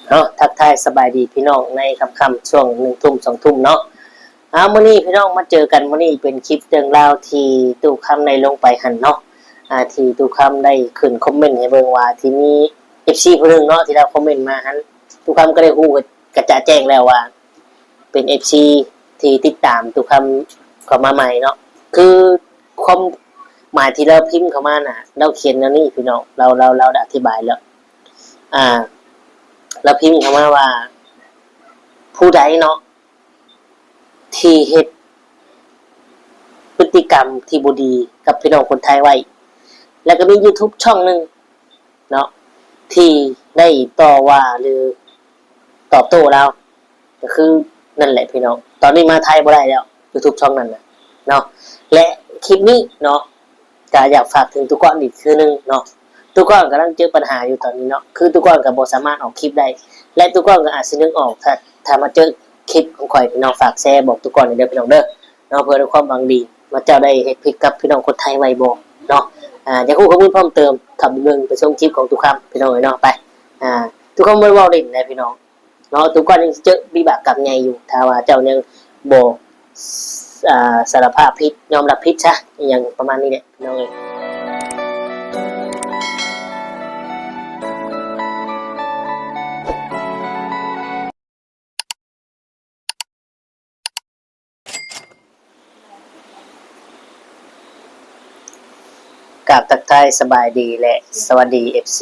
เนาะทักทายสบายดีพี่น้องในค่ำช่วง1 ทุ่ม 2 ทุ่มเนาะมื้อนี้พี่น้องมาเจอกันมื้อนี้เป็นคลิปเรื่องราวที่ตู้คำได้ลงไปหั่นเนาะที่ตู้คำได้ขึ้นคอมเมนต์ให้เบิ่งว่าที่มี FC ผู้นึงเนาะที่ได้คอมเมนต์มาหั่นตู้คำก็ได้ฮู้กระจะแจ้งแล้วว่าเป็น FC ที่ติดตามตู้คำเข้ามาใหม่เนาะคือความหมายที่เราพิมพ์เข้ามาน่ะเราเขียนแนวนี้พี่น้องเราได้อธิบายแล้วอ่าแล้วพิมพ์คำว่าผู้ใดเนาะที่เฮ็ดพฤติกรรมที่บ่ดีกับพี่น้องคนไทยไว้แล้วก็มี YouTube ช่องนึงเนาะที่ได้ต่อว่าหรือตอบโต้เราก็คือนั่นแหละพี่น้องตอนนี้มาไทยบ่ได้แล้ว YouTube ช่องนั้นน่ะเนาะและคลิปนี้เนาะก็อยากฝากถึงทุกคนอีกคือนึงเนาะทุกคนกำลังเจอปัญหาอยู่ตอนนี้เนาะคือทุกคนก็บ่สามารถออกคลิปได้และทุกคนก็อาจสินึกออกถ้ามาเจอคลิปของข่อยพี่น้องฝากแชร์บอกทุกคนเด้อพี่น้องเด้อเนาะเพื่อความหวังดีว่าเจ้าได้เฮ็ดผิดกับพี่น้องคนไทยไว้บ่เนาะอยากรู้ข้อมูลเพิ่มเติมขับเบิ่งไปชมคลิปของทุกคำพี่น้องเนาะไปทุกคนบ่เว้าเล่นนะพี่น้องเนาะทุกคนยังเจอวิบากกรรมใหญ่อยู่ถ้าว่าเจ้ายังบ่สารภาพผิดยอมรับผิดซะอย่างประมาณนี้แหละพี่น้องเอ้ยกับทักทายสบายดีและสวัสดี FC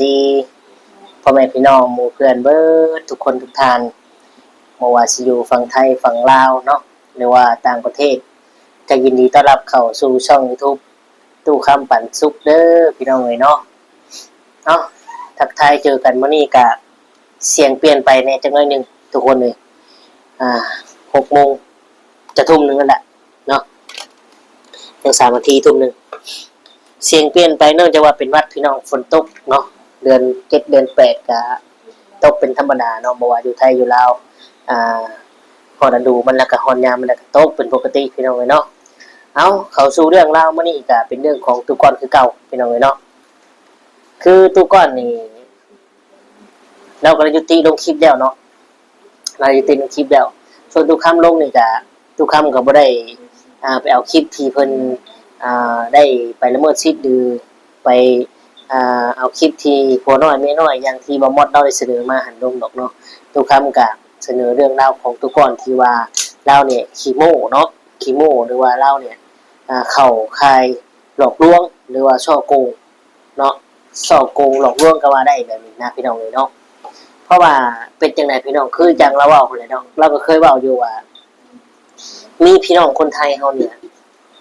พ่อแม่พี่น้องหมู่เพื่อนเบิดทุกคนทุกท่านบ่ว่าสิอยู่ฝั่งไทยฝั่งลาวเนาะหรือว่าต่างประเทศก็ยินดีต้อนรับเข้าสู่ช่อง YouTube ตู้คำปันสุขเด้อพี่น้องเอ้ยเนาะทักทายเจอกันมื้อนี้ก็เสียงเปลี่ยนไปแน่จักหน่อยนึงทุกคนเอ้ย6 โมงจะทุ่มนึงนั่นแหละเนาะยัง3 นาทีทุ่มนึงเสียงเปลี่ยนไปเนื่องจากว่าเป็นวัดพี่น้องฝนตกเนาะเดือน7 เดือน 8ก็ตกเป็นธรรมดาเนาะบ่ว่าอยู่ไทยอยู่ลาวพอฤดูมันแล้วก็ฮ้อนยามมันแล้วก็ตกเป็นปกติพี่น้องเอ้ยเนาะเข้าสู่เรื่องราวมื้อนี้ก็เป็นเรื่องของตุกอนคือเก่าพี่น้องเอ้ยเนาะคือตุกอนนี่เราก็ยุติลงคลิปแล้วเนาะเรายุติลงคลิปแล้วส่วนทุกคำลงนี่ก็ทุกคำก็บ่ได้ไปเอาคลิปที่เพิ่นได้ไปละเมิดสิทธิ์หรือไปเอาคลิปที่ผัวน้อยเมียน้อยอย่างที่บ่มดเราได้เสนอมาหันลงดอกเนาะทุกคำก็เสนอเรื่องราวของทุกคนที่ว่าเราเนี่ยขี้โม้เนาะขี้โม้หรือว่าเราเนี่ยเข้าข่ายหลอกลวงหรือว่าฉ้อโกงเนาะฉ้อโกงหลอกลวงก็ว่าได้แบบนี้นะพี่น้องเอ้ยเนาะเพราะว่าเป็นจังได๋พี่น้องคือจังเราเว้าพุ่นแหละเนาะเราก็เคยเว้าอยู่ว่ามีพี่น้องคนไทยเฮาเนี่ย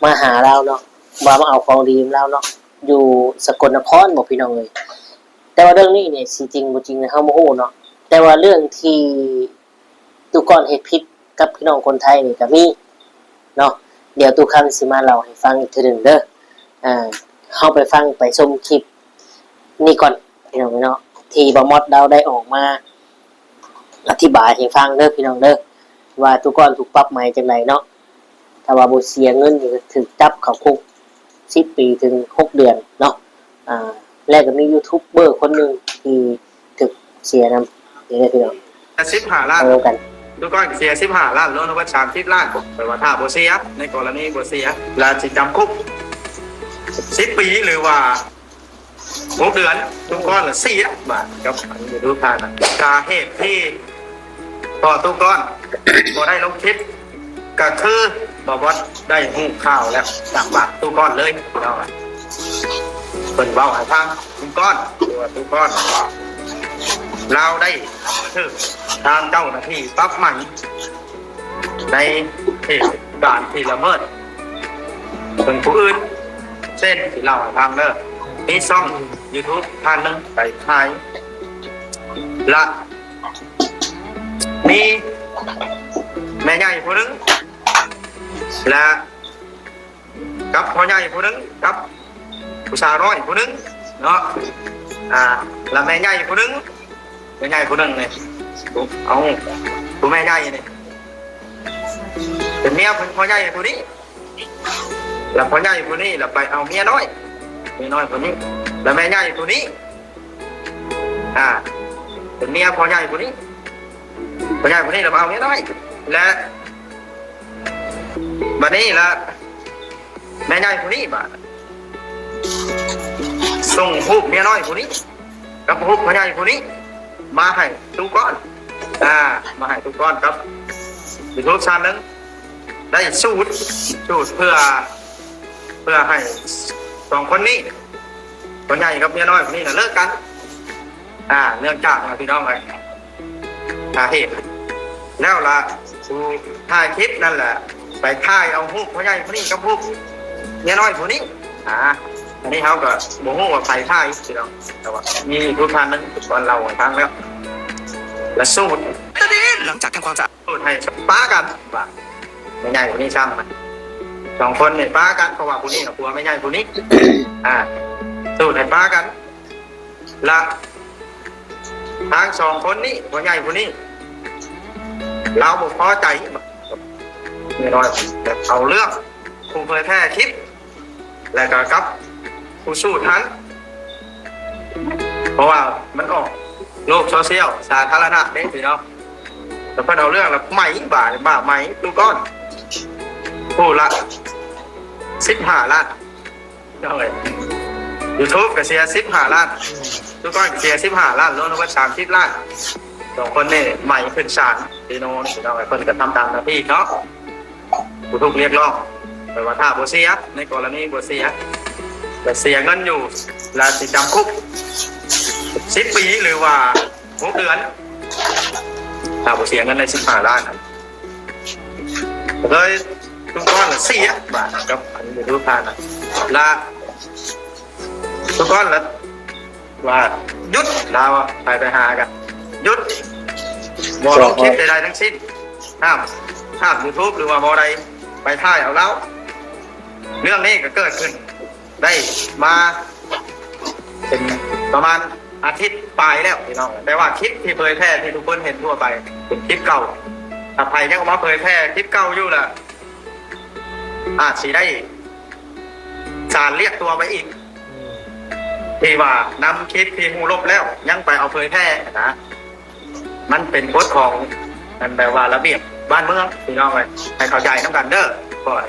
มาหาเราเนาะว่ามาเอาของดีของเราเนาะอยู่สกลนครบ่พี่น้องเอ้ยแต่ว่าเรื่องนี้เนี่ยสิจริงบ่จริงเฮาบ่ฮู้เนาะแต่ว่าเรื่องที่ตุกอนเฮ็ดผิดกับพี่น้องคนไทยนี่ก็มีเนาะเดี๋ยวตุกคำสิมาเล่าให้ฟังอีกทีนึงเด้อเฮาไปฟังไปชมคลิปนี่ก่อนพี่น้องเนาะที่บ่มดเราได้ออกมาอธิบายให้ฟังเด้อพี่น้องเด้อว่าตุกอนถูกปรับใหม่จังไดเนาะถ้าว่าบ่เสียเงินนี่ก็ถูกจับเข้าคุก10 ปีถึง6 เดือนเนาะแล้วก็มียูทูบเบอร์คนนึงที่ถูกเสียนำนี่เด้อพี่น้อง15 ล้านกันทุกคนเสีย15 ล้านแล้วนึกว่า30 ล้านแปลว่าถ้าบ่เสียในกรณีบ่เสียลาสิจำคุก10 ปีหรือว่า6 เดือนทุกคนละเสียบาทกับอันนี้ดูทานสาเหตุที่ต่อทุกคนบ่ได้ลงคลิปก็คือบ่ว่าได้หูข่าวแล้วจากปากทุกคนเลยเนาะเพิ่นเว้าให้ฟังทุกคนตัวทุกคนเราได้ถึงทางเจ้าหน้าที่ปรับใหม่ในเหตุการณ์ที่ละเมิดเป็นผู้อื่นเช่นที่เราทางเนอมีช่อง YouTube ท่านนึงไปถ่ายละมีแม่ใหญ่ผู้นึงและกับพ่อใหญ่ผู้นึงกับผู้ชายน้อยผู้นึงเนาะและแม่ใหญ่ผู้นึงแม่ใหญ่ผู้นึงเนี่ยเอาผู้แม่ใหญ่เนี่ยเป็นเมียพ่อใหญ่ผู้นี้แล้วพ่อใหญ่ผู้นี้แล้วไปเอาเมียน้อยผู้นี้แล้วแม่ใหญ่ผู้นี้เป็นเมียพ่อใหญ่ผู้นี้ พญายคนนี้เราเอาเนี้ยน้อยและบัดนี้ละแม่ใหญ่คนนี้บ่ส่งรูปเมียน้อยคนนี้กับรูปพญายคนนี้มาให้ทุกก้อนมาให้ทุกก้อนครับอยู่ทุกชั้นนั้นได้สูตรเพื่อให้สองคนนี้คนใหญ่กับเมียน้อยคนนี้เลิกกันเนื่องจากพี่น้องเลยเหตุแล้วล่ะดูถ่ายคลิปนั่นแหละไปถ่ายเอารูปคนใหญ่คนนี้กับรูปเมียน้อยคนนี้อันนี้เขาก็โมโหว่าไปถ่ายพี่น้องแต่ว่ามีทุกท่านนั้นตอนเราทั้งแล้วและสูตรหลังจากทำความสะอาดสูตรให้ป้ากันว่าไม่ใหญ่คนนี้ช่างมันสองคนเนี่ยป้ากันเพราะว่าคนนี้กับผัวไม่ใหญ่คนนี้สูตรให้ป้ากันละทางสองคนนี้คนใหญ่คนนี้เราบอกพอใจไม่น้อยแต่เอาเรื่องผู้เผยแพร่คลิปและก็กับผู้สู้ทันเพราะว่ามันออกโลกโซเชียลสาธารณะเนี่ยพี่น้องแต่พอเอาเรื่องแล้วไหมบ่าไหมดูก้อนผู้ละ15 ล้านเอาเลยYouTube ก็เสีย15 ล้านดูก้อนเสีย15 ล้านรวมทั้งหมด30 ล้านสองคนนี่ใหม่ขึ้นศาลพี่น้องไอ้คนก็ทำตามหน้าที่เนาะผู้ถูกเรียกร้องไปว่าถ้าบ่เสียในกรณีบ่เสียแต่เสียเงินอยู่และสิจำคุก10 ปีหรือว่า6 เดือนถ้าบ่เสียเงินใน15 ล้านเลยทุกก้อนละเสียบาทกับอันนี้ดูผ่านละทุกก้อนละว่าหยุดเราไปหากันหยุดบ่ลงคลิปใดๆทั้งสิ้นห้าม YouTube หรือว่าบ่ใดไปถ่ายเอาแล้วเรื่องนี้ก็เกิดขึ้นได้มาเป็นประมาณอาทิตย์ปลายแล้วพี่น้องแต่ว่าคลิปที่เผยแพร่ที่ทุกคนเห็นทั่วไปเป็นคลิปเก่าถ้าใครยังมาเผยแพร่คลิปเก่าอยู่ล่ะอาจสิได้ศาลเรียกตัวไปอีกที่ว่านำคลิปที่หูลบแล้วยังไปเอาเผยแพร่นะมันเป็นกฎของมันแปลว่าระเบียบบ้านเมืองพี่น้องเลยให้เข้าใจน้ำกันเด้อก่อน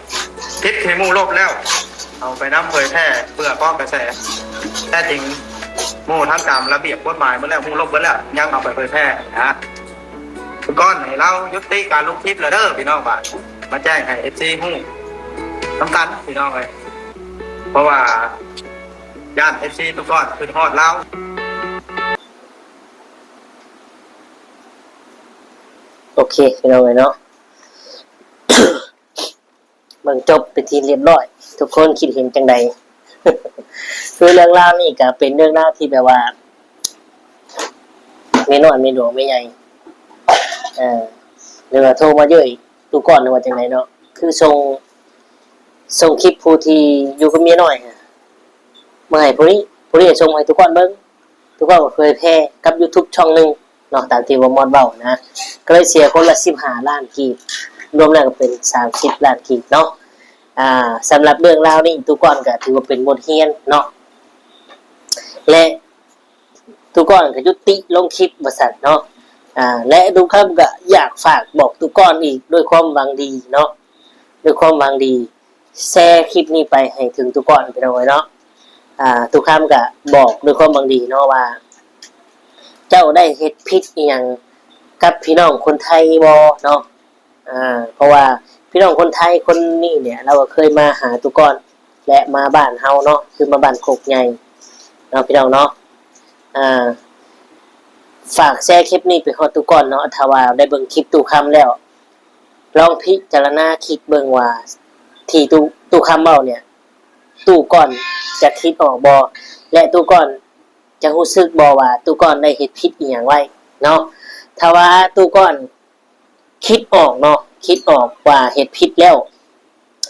คลิปที่หูลบแล้วเอาไปนำเผยแพร่เพื่อป้องกระแสแต่จริงมูทำตามระเบียบกฎหมายเมื่อแล้วมูลบเมื่อแล้วยังเอาไปเผยแพร่นะทุกก้อนให้เรายุติการลงคลิปแล้วเด้อพี่น้องบ้านมาแจ้งให้FCหูสำคัญพี่น้องเลยเพราะว่าย่าน FC ทุกก้อนคือทอดเล้าโอเคพี่น้องเลยเนาะ เบิ่งจบเป็นทีเรียบร้อยทุกคนคิดเห็นจังใด คือเรื่องราวนี่ก็เป็นเรื่องราวที่แบบว่าไม่น้อยไม่หลวงไม่ใหญ่หรือว่าโทรมาเยอะทุกก่อนหรือว่าจังไดเนาะคือส่งคลิปผู้ที่อยู่กับเมียน้อยมาให้ผู้นี้ส่งให้ทุกคนเบิ่งทุกคนก็เคยแพร่กับ YouTube ช่องนึงเนาะตามที่ว่ามอดเว้านะก็เลยเสียคนละ15 ล้านกีบรวมแล้วก็เป็น30 ล้านกีบเนาะสำหรับเรื่องราวนี้ทุกคนก็ถือว่าเป็นบทเรียนเนาะและทุกคนก็ยุติลงคลิปว่าซั่นเนาะและทุกคนก็อยากฝากบอกทุกคนอีกด้วยความหวังดีเนาะด้วยความหวังดีแชร์คลิปนี้ไปให้ถึงทุกคนไปเลยเนาะทุกคำก็บอกด้วยความหวังดีเนาะว่าเจ้าได้เฮ็ดผิดอีหยังกับพี่น้องคนไทยบ่เนาะเพราะว่าพี่น้องคนไทยคนนี้เนี่ยเราก็เคยมาหาทุกคนและมาบ้านเฮาเนาะคือมาบ้านโคกใหญ่เนาะพี่น้องเนาะฝากแชร์คลิปนี้ไปฮอดทุกคนเนาะถ้าว่าได้เบิ่งคลิปตู้คำแล้วลองพิจารณาคิดเบิ่งว่าที่ตู้คำเว้าเนี่ยตู้ก่อนจะคิดออกบ่และตู้ก่อนจะรู้สึกบ่ว่าตู้ก่อนได้เฮ็ดผิดอีหยังไว้เนาะถ้าว่าตู้ก่อนคิดออกเนาะคิดออกว่าเฮ็ดผิดแล้ว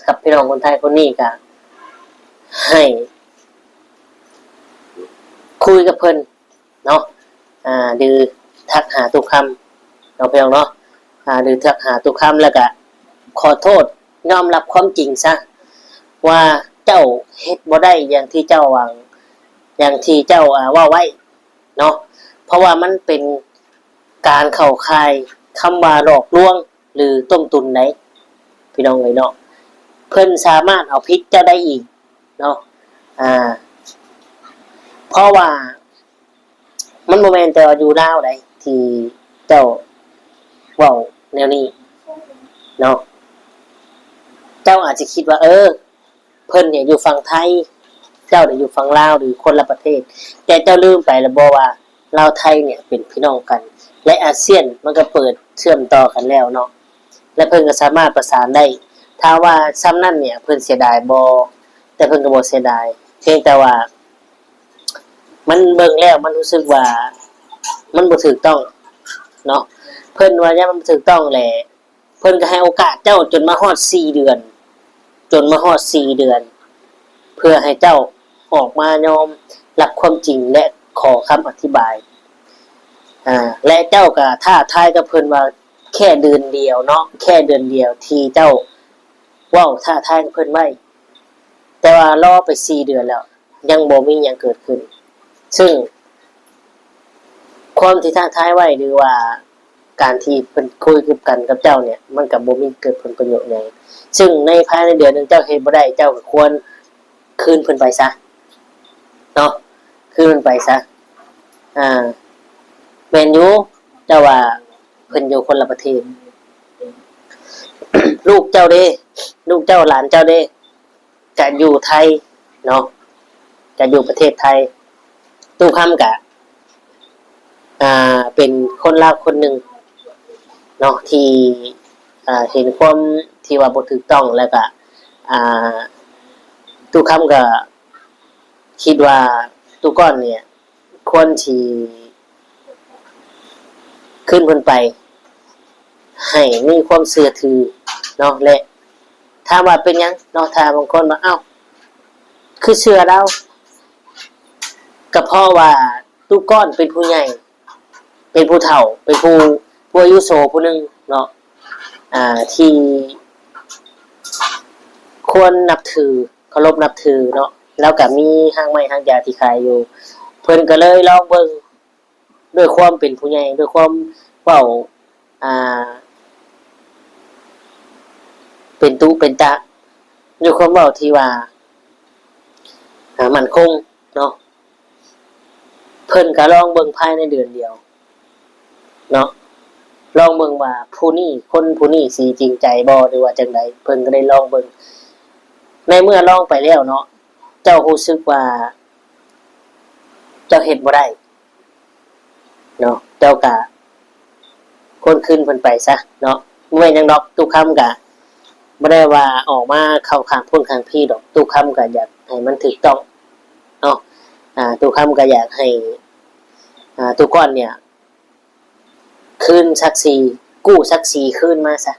กับพี่น้องคนไทยคนนี้ก็ให้คุยกับเพิ่นเนาะหรือทักหาตู้คำเนาะพี่น้องเนาะหรือทักหาตู้คำแล้วก็ขอโทษยอมรับความจริงซะว่าเจ้าเฮ็ดบ่ได้อย่างที่เจ้าหวังอย่างที่เจ้าว่าไว้เนาะเพราะว่ามันเป็นการเข้าข่าย คำว่าหลอกลวงหรือต้มตุนไหนพี่น้องเอ้ยเนาะเพิ่นสามารถเอาผิดเจ้าได้อีกเนาะเพราะว่ามันโมเมนต์แต่ว่าอยู่ลาวใดที่เจ้าเว้าแนวนี้เนาะเจ้าอาจจะคิดว่าเพิ่นเนี่ยอยู่ฝั่งไทยเจ้าเนี่ยอยู่ฝั่งลาวหรือคนละประเทศแต่เจ้าลืมไปแล้วบ่ว่าลาวไทยเนี่ยเป็นพี่น้องกันและอาเซียนมันก็เปิดเชื่อมต่อกันแล้วเนาะและเพิ่นก็สามารถประสานได้ถ้าว่าซ้ำนั่นเนี่ยเพิ่นเสียดายบ่แต่เพิ่นก็บ่เสียดายเพียงแต่ว่ามันเบิ่งแล้วมันรู้สึกว่ามันบ่ถูกต้องเนาะเพิ่นว่าเนี่ยมันบ่ถูกต้องแหละเพิ่นก็ให้โอกาสเจ้าจนมาฮอด4เดือนเพื่อให้เจ้าออกมายอมรับความจริงและขอคำอธิบายและเจ้าก็ท้าทายกับเพิ่นว่าแค่เดือนเดียวเนาะแค่เดือนเดียวที่เจ้าเว้าท้าทายกับเพิ่นไว้แต่ว่ารอไป4เดือนแล้วยังบ่มีหยังเกิดขึ้นซึ่งความที่ท้าทายไว้หรือว่าการที่เพิ่นคุยกันกับเจ้าเนี่ยมันก็บ่มีเกิดผลประโยชน์หยังซึ่งในภายในเดือนนึงเจ้าเฮ็ดบ่ได้เจ้าก็ควรคืนเพิ่นไปซะเนาะคืนเพิ่นไปซะแม่นอยู่แต่ว่าเพิ่นอยู่คนละประเทศ ลูกเจ้าเด้ลูกเจ้าหลานเจ้าเด้ก็อยู่ไทยเนาะก็อยู่ประเทศไทยตู้คำก็เป็นคนลาวคนหนึ่งเนาะที่เห็นความที่ว่าบ่ถูกต้องแล้วก็ตู้คำก็คิดว่าตู้ก้อนเนี่ยควรที่ขึ้นเพิ่นไปให้มีความเชื่อถือเนาะและถ้าว่าเป็นหยังเนาะถ้าบางคนว่าเอ้าคือเชื่อเราก็เพราะว่าตู้ก้อนเป็นผู้ใหญ่เป็นผู้เฒ่าเป็นผู้อายุโสผู้หนึงเนาะที่ควรนับถือเคารพนับถือเนาะแล้วก็มีห้างไม้ห้างยาที่ขายอยู่เพิ่นก็เลยลองเบิ่งด้วยความเป็นผู้ใหญ่ด้วยความเว้าเป็นตุเป็นตะด้วยความเว้าที่ว่ามั่นคงเนาะเพิ่นก็ลองเบิ่งภายในเดือนเดียวเนาะลองเบิ่งว่าผู้นี้คนผู้นี้สิจริงใจบ่หรือว่าจังได๋เพิ่นก็ได้ลองเบิ่งในเมื่อลองไปแล้วเนาะเจ้ารู้สึกว่าเจ้าเฮ็ดบ่ได้เนาะเจ้าก็คนขึ้นเพิ่นไปซะเนาะบ่แม่นหยังดอกทุกคำก็บ่ได้ว่าออกมาเข้าข้างคนข้างพี่ดอกทุกคำก็อยากให้มันถูกต้องเนาะทุกคำก็อยากให้ทุกก้อนเนี่ยคืนศักดิ์ศรีกู้ศักดิ์ศรีคืนมาซะ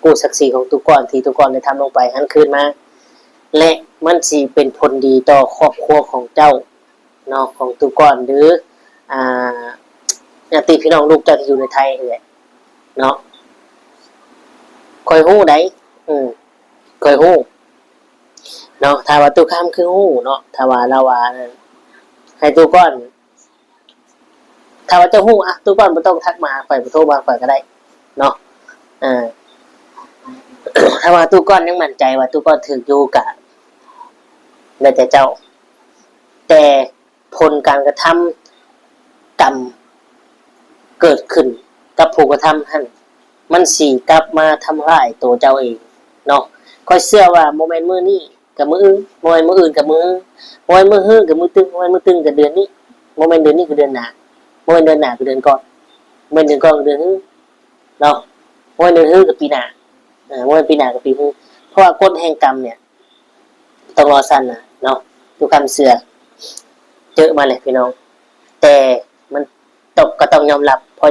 กู้ศักดิ์ศรีของทุกก้อนที่ทุกก้อนได้ทำลงไปหันคืนมาและมันสิเป็นผลดีต่อครอบครัวของเจ้าเนาะของทุกก้อนหรือญาติพี่น้องลูกเจ้าที่อยู่ในไทยนี่แหละเนาะค่อยฮู้ได้ค่อยฮู้เนาะถ้าว่าตุกคำคือฮู้เนาะถ้าว่าเราว่าให้ทุกก้อนถ้าว่าเจ้าฮู้ทุกก้อนบ่ต้องทักมาข่อยบ่โทรมาข่อยก็ได้เนาะถ้าว่าทุกก้อนยังมั่นใจว่าทุกก้อนถูกอยู่กะแล้วแต่เจ้าแต่ผลการกระทำกรรมเกิดขึ้นกับผู้กระทำหั่นมันสิกลับมาทำร้ายตัวเจ้าเองเนาะค่อยเชื่อว่าโมเมนต์มื้อนี้กับมื้ออื่นโมเมนต์มื้ออื่นกับมื้อโมเมนต์มื้อฮื้อกับมื้อตึงโมเมนต์มื้อตึงกับเดือนนี้โมเมนต์เดือนนี้กับเดือนหน้าโมเมนต์เดือนหน้ากับเดือนก่อนโมเมนต์เดือนก่อนกับเดือนฮื้อเนาะโมเมนต์เดือนฮื้อกับปีหน้าโมเมนต์ปีหน้ากับปีฮื้อเพราะว่ากฎแห่งกรรมเนี่ยต้องรอสั้นนะเนาะทุกคำเชื่อเจอมาเลยพี่น้องแต่มันก็ต้องยอมรับเพรา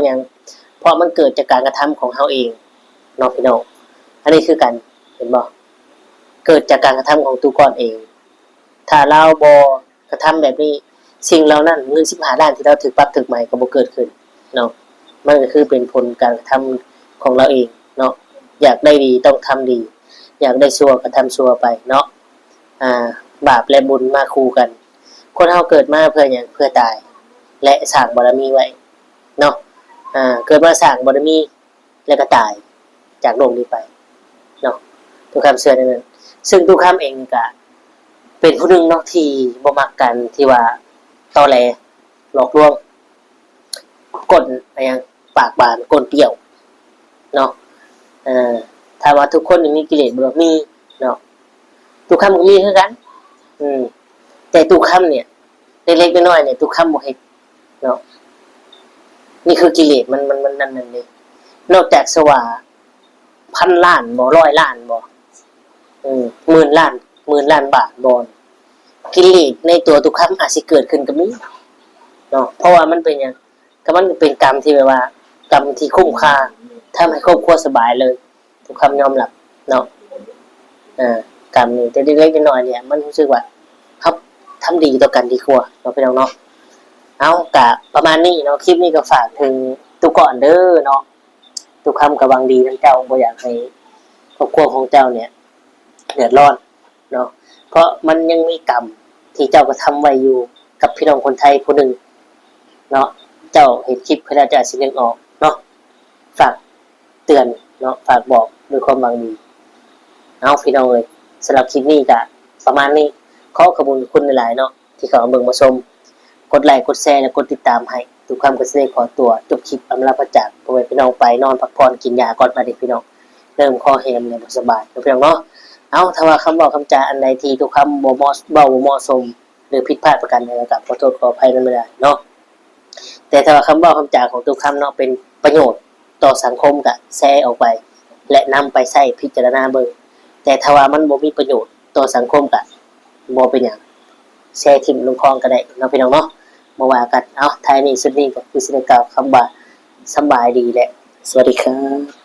ะมันเกิดจากการกระทำของเราเองเนาะพี่น้องอันนี้คือกันเห็นบ่เกิดจากการกระทำของตัวก้อนเองถ้าเราบ่กระทำแบบนี้สิ่งเหล่านั้นเงิน15ล้านที่เราถือปรับถือใหม่ก็บ่เกิดขึ้นเนาะมันก็คือเป็นผลการกระทำของเราเองเนาะอยากได้ดีต้องทำดีอยากได้ชั่วก็ทำชั่วไปเนาะบาปและบุญมาคู่กันคนเราเกิดมาเพื่อหยังเพื่อตายและสร้างบารมีไว้เนาะ เกิดมาสร้างบารมีแล้วก็ตายจากโลกนี้ไปเนาะทุกคำเชื่อนั่นซึ่งทุกคำเองก็เป็นผู้หนึ่งเนาะที่บ่มักกันที่ว่าตอแหลหลอกลวงก้นอะไรอย่างปากบานก้นเปรี้ยวเนาะถ้าว่าทุกคนมีกิเลสบ่มีเนาะทุกคำก็มีคือกันแต่ทุกคำเนี่ยเล็กๆน้อยๆเนี่ยทุกคำบ่เฮ็ดเนาะนี่คือกิเลสมันนั่นนี่นอกจากสว่าพันล้านบ่ร้อยล้านบ่หมื่นล้านบาทบ่กิเลสในตัวทุกคำอาจสิเกิดขึ้นก็มีเนาะเพราะว่ามันเป็นหยังก็มันเป็นกรรมที่แบบว่ากรรมที่คุ้มค่าทำให้ครอบครัวสบายเลยทุกคำยอมรับเนาะกรรมนี่แต่เล็กๆน้อยๆเนี่ยมันรู้สึกว่าครับทำดีต่อกันดีกว่าเนาะพี่น้องเนาะเอากะประมาณนี้เนาะคลิปนี้ก็ฝากถึงทุกก่อนเด้อเนาะทุกคำกับวังดีทั้งเจ้าบ่อยากให้ครอบครัวของเจ้าเนี่ยเดือดร้อนเนาะเพราะมันยังมีกรรมที่เจ้าก็ทำไว้อยู่กับพี่น้องคนไทยผู้หนึ่งเนาะเจ้าเห็นคลิปเพื่อจะสินึกออกเนาะฝากเตือนเนาะฝากบอกด้วยความหวังดีเอาพี่น้องเลยสำหรับคลิปนี้ก็ประมาณนี้ขอขอบคุณหลายๆเนาะที่เขาเอาเบิ่งมาชมกดไลค์กดแชร์และกดติดตามให้ทุกคำก็ได้ขอตัวจบคลิปอำลาพระจากพ่อแม่พี่น้องไปนอนพักผ่อนกินยาก่อนมาเด็กพี่น้องเริ่มคอแหมเนี่ยบ่สบายพี่น้องเนาะเอาถ้าว่าคำบอกคำจาอันใดที่ทุกคำบ่เหมาะสมหรือผิดพลาดประการใดก็ขอโทษขออภัยนั่นไม่ได้เนาะแต่ถ้าว่าคำบอกคำจาของทุกคำเนาะเป็นประโยชน์ต่อสังคมก็แชร์ออกไปและนำไปใช้พิจารณาเบิ่งแต่ถ้าว่ามันบ่มีประโยชน์ต่อสังคมก็บ่เป็นหยังแชร์ทิ่มลงคลองก็ได้เนาะพี่น้องเนาะมาว่ากันท้ายนี้สุดนี้ก็คือสิได้กล่าวคำว่าสบายดีแหละสวัสดีครับ